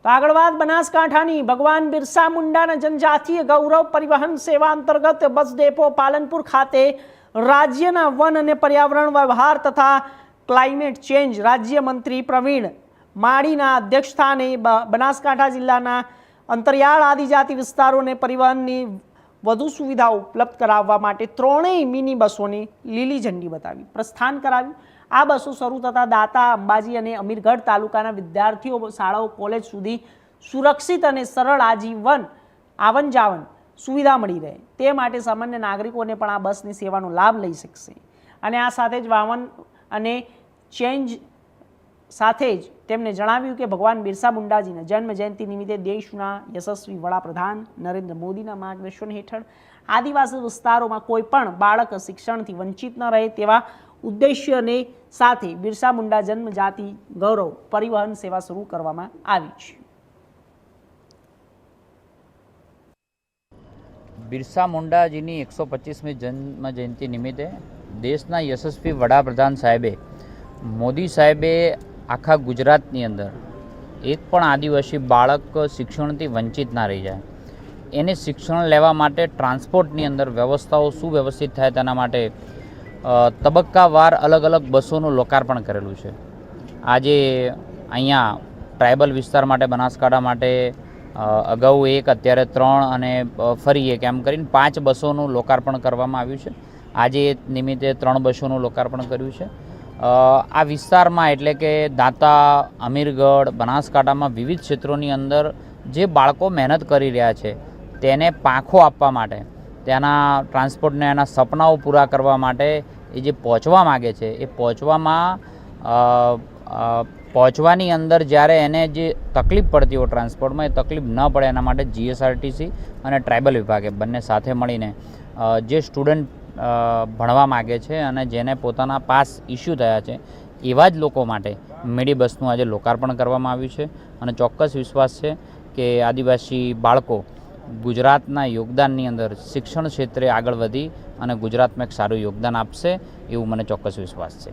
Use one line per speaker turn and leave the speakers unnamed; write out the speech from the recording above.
તો આગળ વાત બનાસકાંઠાની ભગવાન બિરસા મુંડાના જનજાતીય ગૌરવ પરિવહન સેવા અંતર્ગત બસ ડેપો પાલનપુર ખાતે રાજ્યના વન અને પર્યાવરણ વ્યવહાર તથા ક્લાઇમેટ ચેન્જ રાજ્યમંત્રી પ્રવીણ માળીના અધ્યક્ષસ્થાને બનાસકાંઠા જિલ્લાના અંતરિયાળ આદિજાતિ વિસ્તારોને પરિવહનની વધુ સુવિધાઓ ઉપલબ્ધ કરાવવા માટે ત્રણેય મિની બસોની લીલી ઝંડી બતાવી પ્રસ્થાન કરાવ્યું। આ બસો શરૂ થતાં દાતા, અંબાજી અને અમીરગઢ તાલુકાના વિદ્યાર્થીઓ શાળાઓ કોલેજ સુધી સુરક્ષિત અને સરળ આજીવન આવન જાવન સુવિધા મળી રહે તે માટે સામાન્ય નાગરિકોને પણ આ બસની સેવાનો લાભ લઈ શકશે। અને આ સાથે જ વાહન અને ચેન્જ સાથે જ તેમણે જણાવ્યું કે ભગવાન બિરસા મુંડાજીના જન્મ જયંતિ નિમિત્તે દેશના યશસ્વી વડાપ્રધાન નરેન્દ્ર મોદીના માર્ગદર્શન હેઠળ આદિવાસી વિસ્તારોમાં કોઈ પણ બાળક શિક્ષણથી વંચિત ન રહે તેવા ઉદ્દેશ્યને સાથે બિરસા મુંડા જન્મજાતિ ગૌરવ પરિવહન સેવા શરૂ કરવામાં આવી છે।
બિરસા મુંડાજીની 125મી જન્મ જયંતિ નિમિત્તે દેશના યશસ્વી વડાપ્રધાન સાહેબે મોદી સાહેબે આખા ગુજરાતની અંદર એક પણ આદિવાસી બાળક શિક્ષણથી વંચિત ના રહી જાય એને શિક્ષણ લેવા માટે ટ્રાન્સપોર્ટની અંદર વ્યવસ્થાઓ સુવ્યવસ્થિત થાય તેના માટે તબક્કાવાર અલગ અલગ બસોનું લોકાર્પણ કરેલું છે। આજે અહીંયા ટ્રાઇબલ વિસ્તાર માટે બનાસકાંઠા માટે અગાઉ એક, અત્યારે 3 અને ફરી એક એમ કરીને 5 બસોનું લોકાર્પણ કરવામાં આવ્યું છે। આજે એ નિમિત્તે 3 બસોનું લોકાર્પણ કર્યું છે। આ વિસ્તારમાં એટલે કે દાંતા, અમીરગઢ, બનાસકાંઠામાં વિવિધ ક્ષેત્રોની અંદર જે બાળકો મહેનત કરી રહ્યા છે તેને પાંખો આપવા માટે, તેના ટ્રાન્સપોર્ટને એના સપનાઓ પૂરા કરવા માટે એ જે પહોંચવા માગે છે એ પહોંચવાની અંદર જ્યારે એને જે તકલીફ પડતી હોય ટ્રાન્સપોર્ટમાં એ તકલીફ ન પડે એના માટે જીએસઆરટીસી અને ટ્રાઇબલ વિભાગે બંને સાથે મળીને જે સ્ટુડન્ટ ભણવા માગે છે અને જેને પોતાના પાસ ઇસ્યુ થયા છે એવા જ લોકો માટે મિડી બસનું આજે લોકાર્પણ કરવામાં આવ્યું છે। અને ચોક્કસ વિશ્વાસ છે કે આદિવાસી બાળકો ગુજરાતના યોગદાનની અંદર શિક્ષણ ક્ષેત્રે આગળ વધી અને ગુજરાતમાં એક સારું યોગદાન આપશે એવું મને ચોક્કસ વિશ્વાસ છે।